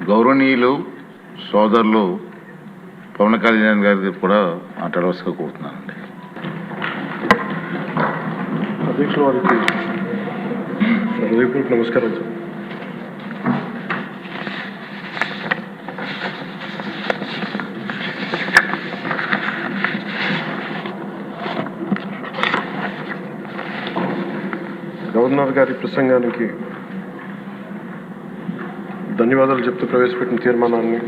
గౌరవనీయులు సోదరులు పవన్ కళ్యాణ్ గారికి కూడా మాట్లాడవలసిగా కోరుతున్నానండి. అధ్యక్షుల వారికి హృదయపూర్వక నమస్కారం సార్. గవర్నర్ గారి ప్రసంగానికి ధన్యవాదాలు చెప్తూ ప్రవేశపెట్టిన తీర్మానాన్ని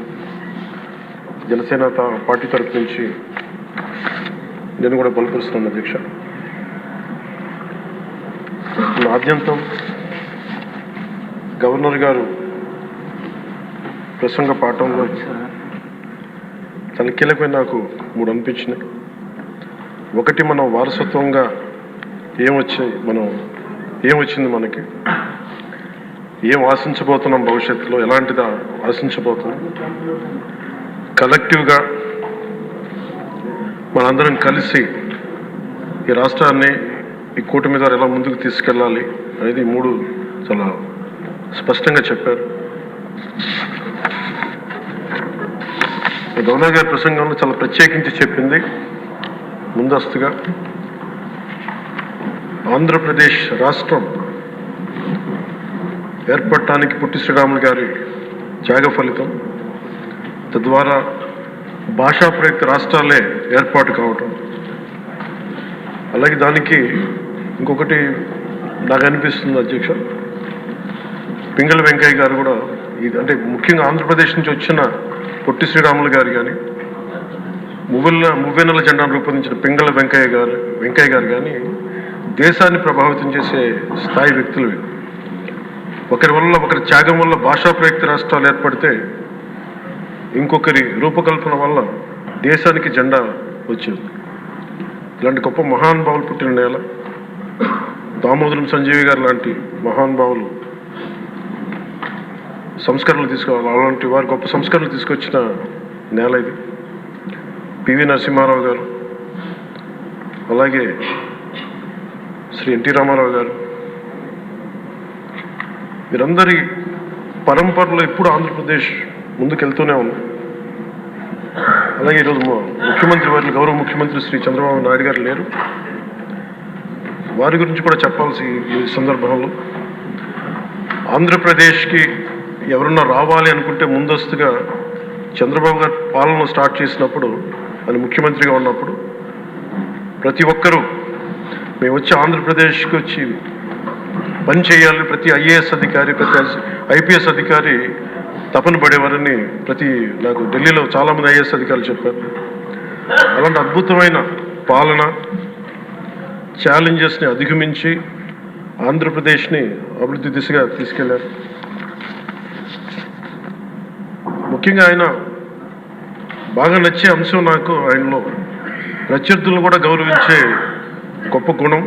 జనసేన పార్టీ తరఫు నుంచి నేను కూడా బలపరుస్తున్నాను అధ్యక్ష. ఆద్యంతం గవర్నర్ గారు ప్రసంగ పాఠంలో చాలా కీలకమైన నాకు 3 అనిపించినాయి. ఒకటి, మనం వారసత్వంగా ఏమొచ్చింది, మనకి ఏం ఆశించబోతున్నాం, భవిష్యత్తులో ఎలాంటిది ఆశించబోతున్నాం, కలెక్టివ్గా మనందరం కలిసి ఈ రాష్ట్రాన్ని ఈ కూటమి ద్వారా ఎలా ముందుకు తీసుకెళ్ళాలి అనేది 3 చాలా స్పష్టంగా చెప్పారు. గవర్నర్ గారి ప్రసంగంలో చాలా ప్రత్యేకించి చెప్పింది ముందస్తుగా ఆంధ్రప్రదేశ్ రాష్ట్రం ఏర్పడటానికి పొట్టి శ్రీరాములు గారి త్యాగ ఫలితం, తద్వారా భాషా ప్రయుక్త రాష్ట్రాలే ఏర్పాటు కావటం. అలాగే దానికి ఇంకొకటి నాకు అనిపిస్తుంది అధ్యక్ష, పింగళ వెంకయ్య గారు కూడా ఇది అంటే ముఖ్యంగా ఆంధ్రప్రదేశ్ నుంచి వచ్చిన పొట్టి శ్రీరాములు గారు కానీ మువ్వెన్నెల జెండాను రూపొందించిన పింగళ వెంకయ్య గారు కానీ దేశాన్ని ప్రభావితం చేసే స్థాయి వ్యక్తులు. ఒకరి త్యాగం వల్ల భాషా ప్రయుక్త రాష్ట్రాలు ఏర్పడితే ఇంకొకరి రూపకల్పన వల్ల దేశానికి జెండా వచ్చింది. ఇలాంటి గొప్ప మహానుభావులు పుట్టిన నేల. దామోదరం సంజీవి గారు లాంటి మహానుభావులు సంస్కరణలు తీసుకోవాలి, అలాంటి వారు గొప్ప సంస్కరణలు తీసుకొచ్చిన నేల ఇది. పివి నరసింహారావు గారు, అలాగే శ్రీ ఎన్టీ రామారావు గారు, వీరందరి పరంపరలో ఎప్పుడు ఆంధ్రప్రదేశ్ ముందుకెళ్తూనే ఉంది. అలాగే ఈరోజు ముఖ్యమంత్రి వారి గౌరవ ముఖ్యమంత్రి శ్రీ చంద్రబాబు నాయుడు గారు లేరు, వారి గురించి కూడా చెప్పాల్సి ఈ సందర్భంలో. ఆంధ్రప్రదేశ్కి ఎవరన్నా రావాలి అనుకుంటే ముందస్తుగా చంద్రబాబు గారు పాలన స్టార్ట్ చేసినప్పుడు, ఆయన ముఖ్యమంత్రిగా ఉన్నప్పుడు ప్రతి ఒక్కరూ మేము వచ్చి ఆంధ్రప్రదేశ్కి వచ్చి పని చేయాలి, ప్రతి ఐఏఎస్ అధికారి, ప్రతి ఐపీఎస్ అధికారి తపన పడేవారని నాకు ఢిల్లీలో చాలామంది ఐఏఎస్ అధికారులు చెప్పారు. అలాంటి అద్భుతమైన పాలన, ఛాలెంజెస్ని అధిగమించి ఆంధ్రప్రదేశ్ని అభివృద్ధి దిశగా తీసుకెళ్లారు. ముఖ్యంగా ఆయన బాగా నచ్చే అంశం నాకు ఆయనలో ప్రత్యర్థులను కూడా గౌరవించే గొప్ప గుణం.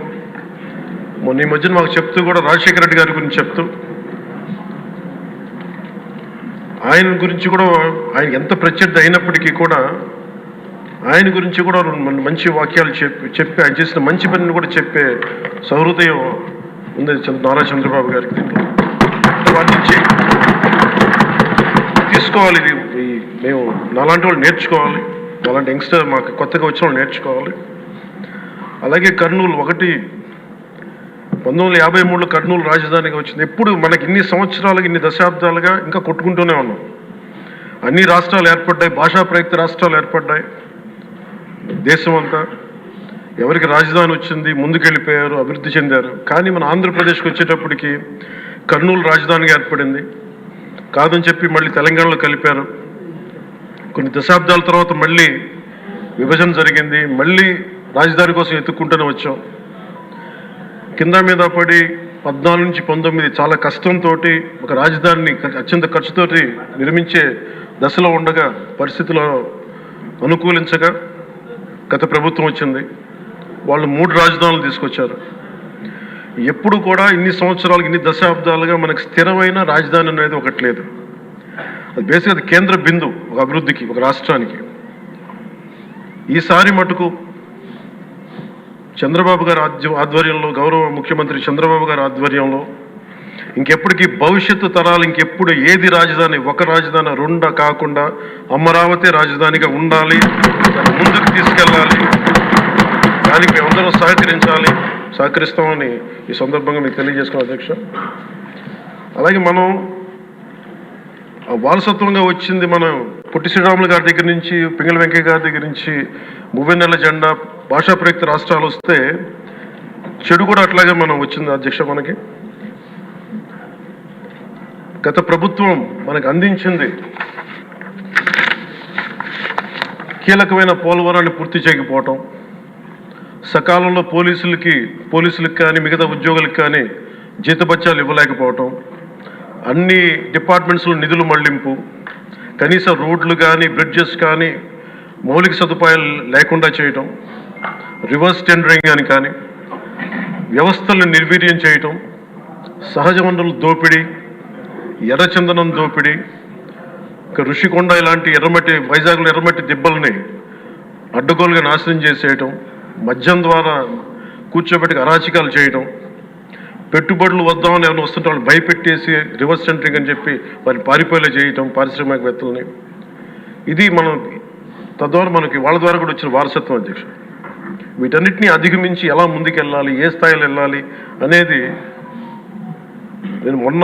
మొన్న ఈ మధ్యన మాకు చెప్తూ కూడా రాజశేఖర రెడ్డి గారి గురించి చెప్తూ ఆయన గురించి కూడా, ఆయన ఎంత ప్రత్యర్థి అయినప్పటికీ కూడా ఆయన గురించి కూడా మంచి వాక్యాలు చెప్పి ఆయన చేసిన మంచి పనిని కూడా చెప్పే సహృదయం ఉంది నారా చంద్రబాబు గారికి. వాటి నుంచి తీసుకోవాలి, ఇది మేము నాలాంటి వాళ్ళు నేర్చుకోవాలి, అలాంటి యంగ్స్టర్ మాకు కొత్తగా వచ్చిన వాళ్ళు నేర్చుకోవాలి. అలాగే కర్నూలు 1953లో కర్నూలు రాజధానిగా వచ్చింది. ఎప్పుడు మనకి ఇన్ని సంవత్సరాలుగా, ఇన్ని దశాబ్దాలుగా ఇంకా కొట్టుకుంటూనే ఉన్నాం. అన్ని రాష్ట్రాలు ఏర్పడ్డాయి, భాషా ప్రయుక్త రాష్ట్రాలు ఏర్పడ్డాయి. దేశం అంతా ఎవరికి రాజధాని వచ్చింది, ముందుకెళ్ళిపోయారు, అభివృద్ధి చెందారు. కానీ మన ఆంధ్రప్రదేశ్కి వచ్చేటప్పటికి కర్నూలు రాజధానిగా ఏర్పడింది. కాదని చెప్పి మళ్ళీ తెలంగాణలో కలిపారు. కొన్ని దశాబ్దాల తర్వాత మళ్ళీ విభజన జరిగింది, మళ్ళీ రాజధాని కోసం ఎత్తుక్కుంటూనే వచ్చాం. కింద మీద పడి 14 నుంచి 19 చాలా కష్టంతో ఒక రాజధానిని అత్యంత ఖర్చుతోటి నిర్మించే దశలో ఉండగా పరిస్థితుల్లో అనుకూలించగా గత ప్రభుత్వం వచ్చింది. వాళ్ళు 3 రాజధానులు తీసుకొచ్చారు. ఎప్పుడు కూడా ఇన్ని సంవత్సరాలు, ఇన్ని దశాబ్దాలుగా మనకు స్థిరమైన రాజధాని అనేది ఒకటి లేదు. అది బేసిక్గా అది కేంద్ర బిందు ఒక అభివృద్ధికి, ఒక రాష్ట్రానికి. ఈసారి మటుకు చంద్రబాబు గారి ఆధ్వర్యంలో, గౌరవ ముఖ్యమంత్రి చంద్రబాబు గారి ఆధ్వర్యంలో ఇంకెప్పటికీ భవిష్యత్తు తరాలు ఇంకెప్పుడు ఏది రాజధాని, ఒక రాజధాని రెండా కాకుండా అమరావతి రాజధానిగా ఉండాలి, దాన్ని ముందుకు తీసుకెళ్ళాలి. దానికి మేమందరం సహకరిస్తామని ఈ సందర్భంగా మీకు తెలియజేసుకున్నాం అధ్యక్ష. అలాగే మనం వారసత్వంగా వచ్చింది మనం పొట్టి శ్రీరాములు గారి దగ్గర నుంచి, పింగళ వెంకయ్య గారి దగ్గర నుంచి మువ్వెన్నెల జెండా, భాషా ప్రయుక్త రాష్ట్రాలు వస్తే చెడు కూడా అట్లాగే మనం వచ్చింది అధ్యక్ష. మనకి గత ప్రభుత్వం మనకు అందించింది కీలకమైన పోలవరాన్ని పూర్తి చేయకపోవటం, సకాలంలో పోలీసులకు కానీ మిగతా ఉద్యోగులకు కానీ జీతభత్యాలు ఇవ్వలేకపోవటం, అన్ని డిపార్ట్మెంట్స్లో నిధులు మళ్లింపు, కనీస రోడ్లు కానీ బ్రిడ్జెస్ కానీ మౌలిక సదుపాయాలు లేకుండా చేయటం, రివర్స్ టెండరింగ్ అని కానీ వ్యవస్థలను నిర్వీర్యం చేయటం, సహజ వనరుల దోపిడీ, ఎర్రచందనం దోపిడీ, ఋషికొండ ఇలాంటి వైజాగ్లో ఎర్రమట్టి దిబ్బల్ని అడ్డగోలుగా నాశనం చేసేయటం, మద్యం ద్వారా కూర్చోబెట్టి అరాచకాలు చేయటం, పెట్టుబడులు వద్దామని ఎవరైనా వస్తుంటే వాళ్ళు భయపెట్టేసి రివర్స్ టెండరింగ్ అని చెప్పి వారిని పారిపోయేలా చేయటం పారిశ్రామికవేత్తలని. ఇది మనం తద్వారా మనకి వాళ్ళ ద్వారా కూడా వచ్చిన వారసత్వం అధ్యక్ష. వీటన్నిటిని అధిగమించి ఎలా ముందుకెళ్ళాలి, ఏ స్థాయిలో వెళ్ళాలి అనేది నేను మొన్న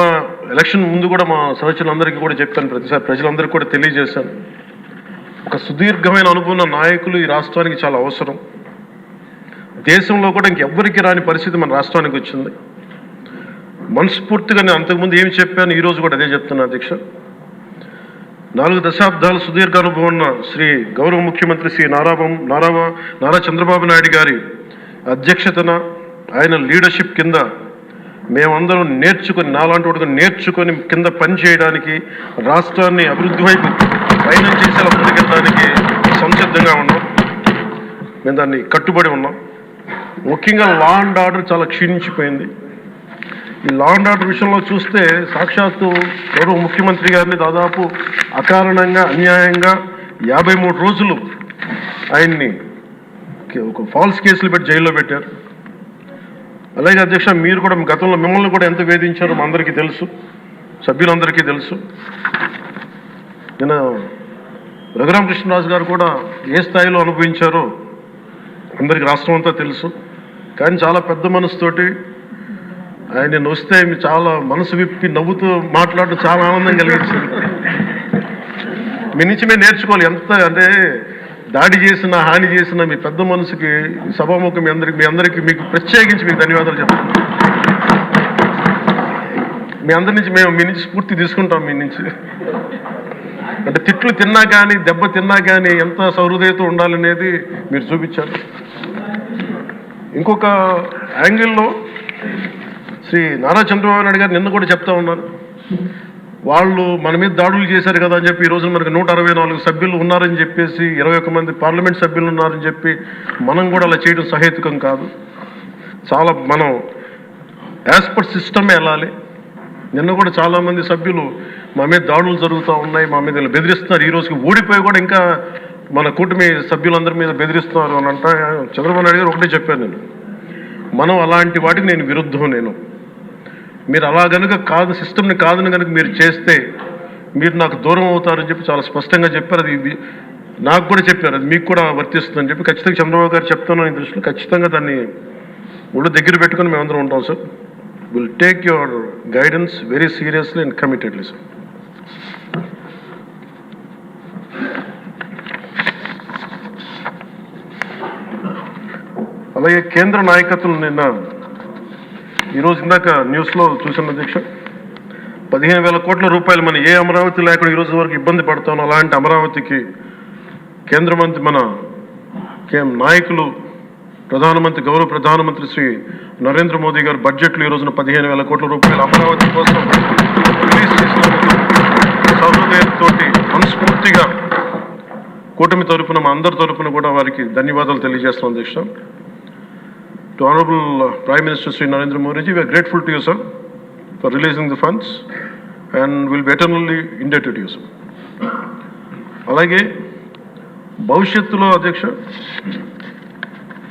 ఎలక్షన్ ముందు కూడా మా సహచరులందరికీ కూడా చెప్పాను, ప్రతిసారి ప్రజలందరికీ కూడా తెలియజేశాను. ఒక సుదీర్ఘమైన అనుభవం ఉన్న నాయకులు ఈ రాష్ట్రానికి చాలా అవసరం. దేశంలో కూడా ఇంకెవ్వరికి రాని పరిస్థితి మన రాష్ట్రానికి వచ్చింది. మనస్ఫూర్తిగా నేను అంతకుముందు ఏమి చెప్పాను, ఈరోజు కూడా అదే చెప్తున్నా అధ్యక్ష. 4 దశాబ్దాల సుదీర్ఘ అనుభవం ఉన్న శ్రీ గౌరవ ముఖ్యమంత్రి శ్రీ నారా చంద్రబాబు నాయుడు గారి అధ్యక్షతన, ఆయన లీడర్షిప్ కింద మేమందరం నేర్చుకొని, నాలాంటి వాడుగా నేర్చుకొని కింద పనిచేయడానికి, రాష్ట్రాన్ని అభివృద్ధి వైపు పయనం చేసేలా ముందుకెళ్ళడానికి సంసిద్ధంగా ఉన్నాం. మేము దాన్ని కట్టుబడి ఉన్నాం. ముఖ్యంగా లా అండ్ ఆర్డర్ చాలా క్షీణించిపోయింది. ఈ లా అండ్ ఆర్డర్ విషయంలో చూస్తే సాక్షాత్తు గౌరవ ముఖ్యమంత్రి గారిని దాదాపు అకారణంగా అన్యాయంగా 53 రోజులు ఆయన్ని ఒక ఫాల్స్ కేసులు పెట్టి జైల్లో పెట్టారు. అలాగే అధ్యక్ష, మీరు కూడా గతంలో మిమ్మల్ని కూడా ఎంత వేధించారో మా అందరికీ తెలుసు, సభ్యులందరికీ తెలుసు. నిన్న రఘురామకృష్ణరాజు గారు కూడా ఏ స్థాయిలో అనుభవించారో అందరికీ రాష్ట్రం అంతా తెలుసు. కానీ చాలా పెద్ద మనసుతోటి ఆయన వస్తే చాలా మనసు విప్పి నవ్వుతూ మాట్లాడటం చాలా ఆనందం కలిగించింది. మీ నుంచి మేము నేర్చుకోవాలి. ఎంత అంటే దాడి చేసిన, హాని చేసిన మీ పెద్ద మనసుకి సభాముఖం మీ అందరికీ మీకు ప్రత్యేకించి మీకు ధన్యవాదాలు చెప్తాను. మీ అందరి నుంచి మీ నుంచి స్ఫూర్తి తీసుకుంటాం. మీ నుంచి అంటే తిట్లు తిన్నా కానీ, దెబ్బ తిన్నా కానీ ఎంత సహృదయతో ఉండాలనేది మీరు చూపించారు. ఇంకొక యాంగిల్లో శ్రీ నారా చంద్రబాబు నాయుడు గారు నిన్న కూడా చెప్తా ఉన్నారు, వాళ్ళు మన మీద దాడులు చేశారు కదా అని చెప్పి ఈ రోజు మనకు 164 సభ్యులు ఉన్నారని చెప్పేసి, 21 మంది పార్లమెంట్ సభ్యులు ఉన్నారని చెప్పి మనం కూడా అలా చేయడం సహేతుకం కాదు. చాలా మనం యాజ్ పర్ సిస్టమే వెళ్ళాలి. నిన్న కూడా చాలామంది సభ్యులు మా మీద దాడులు జరుగుతూ ఉన్నాయి, మా మీద బెదిరిస్తున్నారు, ఈ రోజుకి ఓడిపోయి కూడా ఇంకా మన కూటమి సభ్యులందరి మీద బెదిరిస్తున్నారు అని అంట. చంద్రబాబు నాయుడు గారు ఒకటే చెప్పాను, మనం అలాంటి వాటికి నేను విరుద్ధం. మీరు అలా కనుక కాదు, సిస్టమ్ని కాదని కనుక మీరు చేస్తే మీరు నాకు దూరం అవుతారని చెప్పి చాలా స్పష్టంగా చెప్పారు. అది నాకు కూడా చెప్పారు, అది మీకు కూడా వర్తిస్తుందని చెప్పి. ఖచ్చితంగా చంద్రబాబు గారు చెప్తాను ఈ దృష్టిలో ఖచ్చితంగా దాన్ని ఒళ్ళు దగ్గర పెట్టుకుని మేమందరం ఉంటాం sir. Will take your guidance very seriously and committedly sir. అలాగే కేంద్ర నాయకత్వం నిన్న ఈరోజు ఇందాక న్యూస్లో చూసిన అధ్యక్ష, 15,000 కోట్ల రూపాయలు మన ఏ అమరావతి లేకుండా ఈరోజు వరకు ఇబ్బంది పడతాను, అలాంటి అమరావతికి కేంద్ర మంత్రి మన నాయకులు గౌరవ ప్రధానమంత్రి శ్రీ నరేంద్ర మోదీ గారు బడ్జెట్లో ఈ రోజున 15,000 కోట్ల రూపాయలు అమరావతి కోసం రిలీజ్ చేసినందుకు సహృదయంతో మనస్ఫూర్తిగా కూటమి తరపున, మా అందరి తరపున కూడా వారికి ధన్యవాదాలు తెలియజేస్తాం అధ్యక్ష. To Honorable Prime Minister Sri Narendra Modi ji, we are grateful to you, sir, for releasing the funds and will be eternally indebted to you, sir. అలాగే భవిష్యత్తులో అధ్యక్ష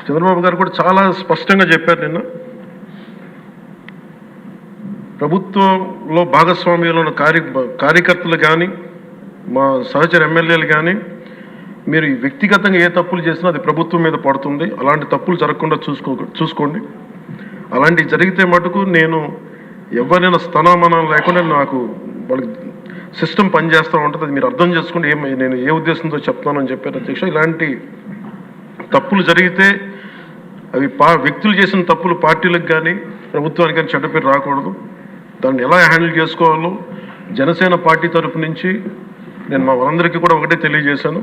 చంద్రబాబు గారు కూడా చాలా స్పష్టంగా చెప్పారు నిన్న, ప్రభుత్వంలో భాగస్వామ్యంలో ఉన్న కార్యకర్తలు కానీ మా సహచర ఎమ్మెల్యేలు కానీ మీరు వ్యక్తిగతంగా ఏ తప్పులు చేసినా అది ప్రభుత్వం మీద పడుతుంది. అలాంటి తప్పులు జరగకుండా చూసుకోండి. అలాంటివి జరిగితే మటుకు నేను ఎవరైనా స్థనామానం లేకుండా నాకు వాళ్ళకి సిస్టమ్ పనిచేస్తూ ఉంటుంది. అది మీరు అర్థం చేసుకోండి నేను ఏ ఉద్దేశంతో చెప్తున్నానని చెప్పారు అధ్యక్ష. ఇలాంటి తప్పులు జరిగితే అవి వ్యక్తులు చేసిన తప్పులు పార్టీలకు కానీ ప్రభుత్వానికి కానీ చెడ్డ పేరు రాకూడదు. దాన్ని ఎలా హ్యాండిల్ చేసుకోవాలో జనసేన పార్టీ తరఫు నుంచి నేను మా వాళ్ళందరికీ కూడా ఒకటే తెలియజేశాను.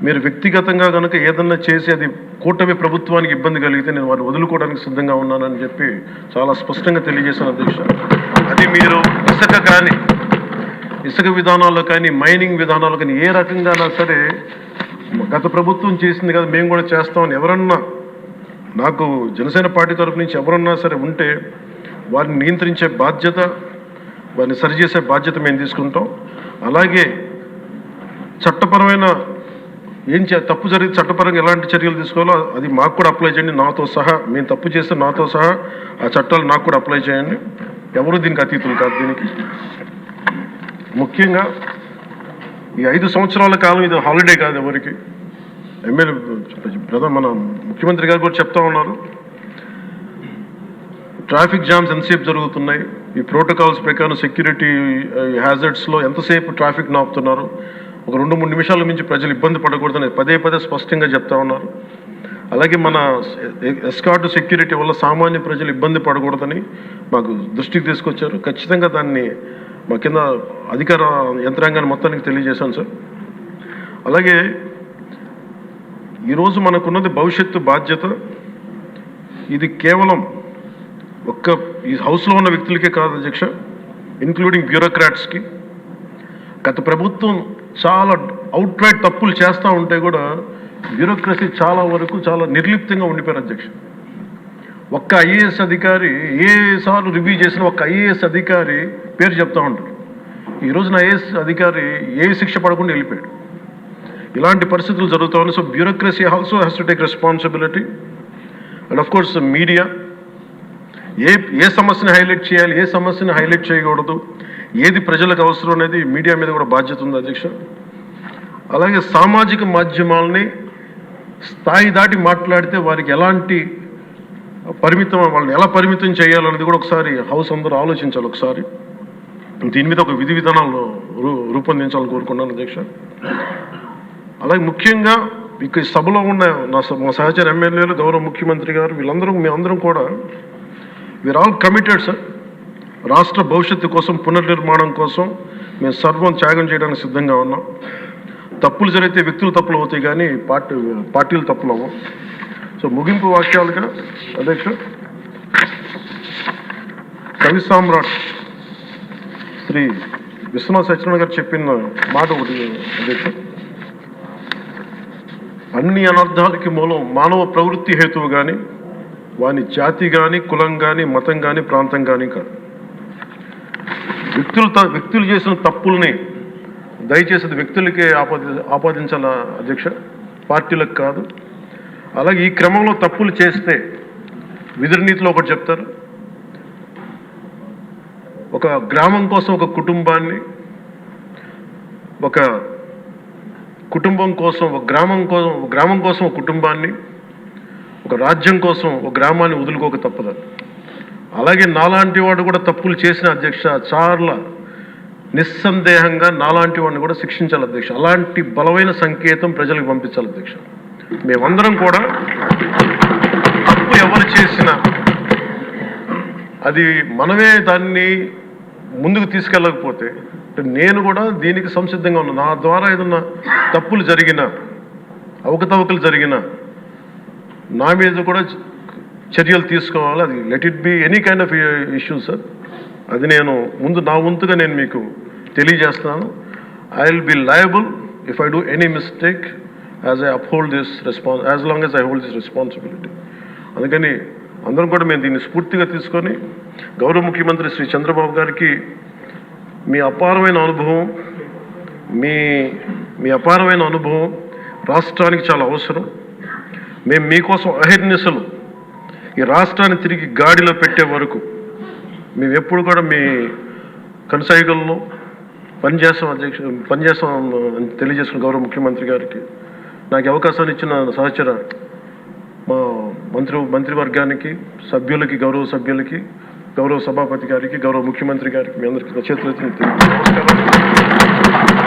మీరు వ్యక్తిగతంగా కనుక ఏదన్నా చేసి అది కూటమి ప్రభుత్వానికి ఇబ్బంది కలిగితే నేను వారిని వదులుకోవడానికి సిద్ధంగా ఉన్నానని చెప్పి చాలా స్పష్టంగా తెలియజేశాను అధ్యక్ష. అది మీరు ఇసుక విధానాల్లో కానీ మైనింగ్ విధానాల్లో కానీ ఏ రకంగానా సరే గత ప్రభుత్వం చేసింది కదా మేము కూడా చేస్తామని ఎవరన్నా నాకు జనసేన పార్టీ తరఫు నుంచి ఎవరన్నా సరే ఉంటే వారిని నియంత్రించే బాధ్యత, వారిని సరిచేసే బాధ్యత మేము తీసుకుంటాం. అలాగే చట్టపరమైన తప్పు జరిగితే చట్టపరంగా ఎలాంటి చర్యలు తీసుకోవాలో అది మాకు కూడా అప్లై చేయండి. నాతో సహా మేము తప్పు చేస్తే నాతో సహా ఆ చట్టాలు నాకు కూడా అప్లై చేయండి. ఎవరు దీనికి అతీతులు కాదు. దీనికి ముఖ్యంగా ఈ 5 సంవత్సరాల కాలం ఇది హాలిడే కాదు ఎవరికి. మన ముఖ్యమంత్రి గారు కూడా చెప్తా ఉన్నారు, ట్రాఫిక్ జామ్స్ ఎంతసేపు జరుగుతున్నాయి, ఈ ప్రోటోకాల్స్ ప్రకారం సెక్యూరిటీ హ్యాజర్డ్స్లో ఎంతసేపు ట్రాఫిక్ నాపుతున్నారు, ఒక 2-3 నిమిషాల మించి ప్రజలు ఇబ్బంది పడకూడదని పదే స్పష్టంగా చెప్తా ఉన్నారు. అలాగే మన ఎస్కార్ట్ సెక్యూరిటీ వల్ల సామాన్య ప్రజలు ఇబ్బంది పడకూడదని మాకు దృష్టికి తీసుకొచ్చారు. ఖచ్చితంగా దాన్ని మా కింద అధికార యంత్రాంగాన్ని మొత్తానికి తెలియజేశాను సార్. అలాగే ఈరోజు మనకున్నది భవిష్యత్తు బాధ్యత. ఇది కేవలం ఈ హౌస్లో ఉన్న వ్యక్తులకే కాదు అధ్యక్ష, ఇంక్లూడింగ్ బ్యూరోక్రాట్స్కి. గత ప్రభుత్వం చాలా అవుట్ రైట్ తప్పులు చేస్తూ ఉంటే కూడా బ్యూరోక్రసీ చాలా వరకు చాలా నిర్లిప్తంగా ఉండిపోయారు అధ్యక్ష. ఒక్క ఐఏఎస్ అధికారి ఏసార్లు రివ్యూ చేసిన ఒక్క ఐఏఎస్ అధికారి పేరు చెప్తా ఉంటారు. ఈ రోజున ఐఏఎస్ అధికారి ఏ శిక్ష పడకుండా వెళ్ళిపోయాడు. ఇలాంటి పరిస్థితులు జరుగుతూ ఉన్నాయి. So bureaucracy also has to take responsibility. And of course media ఏ సమస్యని హైలైట్ చేయాలి, ఏ సమస్యని హైలైట్ చేయకూడదు, ఏది ప్రజలకు అవసరం అనేది మీడియా మీద కూడా బాధ్యత ఉంది అధ్యక్ష. అలాగే సామాజిక మాధ్యమాలని స్థాయి దాటి మాట్లాడితే వారికి ఎలాంటి వాళ్ళని ఎలా పరిమితం చేయాలనేది కూడా ఒకసారి హౌస్ అందరూ ఆలోచించాలి. ఒకసారి దీని మీద ఒక విధి విధానాలు రూపొందించాలని కోరుకున్నాను అధ్యక్ష. అలాగే ముఖ్యంగా ఇక సభలో ఉన్న మా సహచర ఎమ్మెల్యేలు, గౌరవ ముఖ్యమంత్రి గారు, మేమందరం కూడా వీఆర్ ఆల్ కమిటెడ్ సార్. రాష్ట్ర భవిష్యత్తు కోసం, పునర్నిర్మాణం కోసం మేము సర్వం త్యాగం చేయడానికి సిద్ధంగా ఉన్నాం. తప్పులు జరిగితే వ్యక్తులు తప్పులు అవుతాయి కానీ పార్టీలు తప్పులు అవ్వం. సో ముగింపు వాక్యాలుగా అధ్యక్ష, కవి సామ్రాట్ శ్రీ విశ్వనాథ్ సత్యనారాయణ గారు చెప్పిన మాట ఒకటి అధ్యక్ష, అన్ని అనర్థాలకి మూలం మానవ ప్రవృత్తి హేతువు కానీ, వాని జాతి కానీ, కులం కానీ, మతం కానీ, ప్రాంతం కానీ కాదు. వ్యక్తులు చేసిన తప్పుల్ని దయచేసి అది వ్యక్తులకే ఆపాదించాల అధ్యక్ష, పార్టీలకు కాదు. అలాగే ఈ క్రమంలో తప్పులు చేస్తే విధునీతిలో ఒకటి చెప్తారు, ఒక గ్రామం కోసం ఒక కుటుంబాన్ని, ఒక కుటుంబం కోసం ఒక గ్రామం కోసం ఒక కుటుంబాన్ని, ఒక రాజ్యం కోసం ఒక గ్రామాన్ని వదులుకోక తప్పదు. అలాగే నాలాంటి వాడు కూడా తప్పులు చేసిన అధ్యక్ష చాలా నిస్సందేహంగా నాలాంటి వాడిని కూడా శిక్షించాలి అధ్యక్ష. అలాంటి బలమైన సంకేతం ప్రజలకు పంపించాలి అధ్యక్ష. మేమందరం కూడా తప్పు ఎవరు చేసినా అది మనమే దాన్ని ముందుకు తీసుకెళ్ళకపోతే నేను కూడా దీనికి సంసిద్ధంగా ఉన్నాను. నా ద్వారా ఏదన్నా తప్పులు జరిగినా, అవకతవకలు జరిగినా నా మీద కూడా చర్యలు తీసుకోవాలి. అది let it be any kind of issue sir. అది నేను నా వంతుగా నేను మీకు తెలియజేస్తున్నాను. I will be liable if I do any mistake as long as I hold this responsibility. అందుకని అందరం కూడా మేము దీన్ని స్ఫూర్తిగా తీసుకొని గౌరవ ముఖ్యమంత్రి శ్రీ చంద్రబాబు గారికి మీ అపారమైన అనుభవం రాష్ట్రానికి చాలా అవసరం. మేము మీకోసం అహర్నిశలు ఈ రాష్ట్రాన్ని తిరిగి గాడిలో పెట్టే వరకు మేము ఎప్పుడు కూడా మీ కనసాయిగల్లో పనిచేస్తాం అని తెలియజేసిన గౌరవ ముఖ్యమంత్రి గారికి నాకు అవకాశాన్ని ఇచ్చిన సహచర మా మంత్రివర్గానికి సభ్యులకి గౌరవ సభ్యులకి గౌరవ సభాపతి గారికి గౌరవ ముఖ్యమంత్రి గారికి మీ అందరికీ చేతులెత్తి నమస్కారం.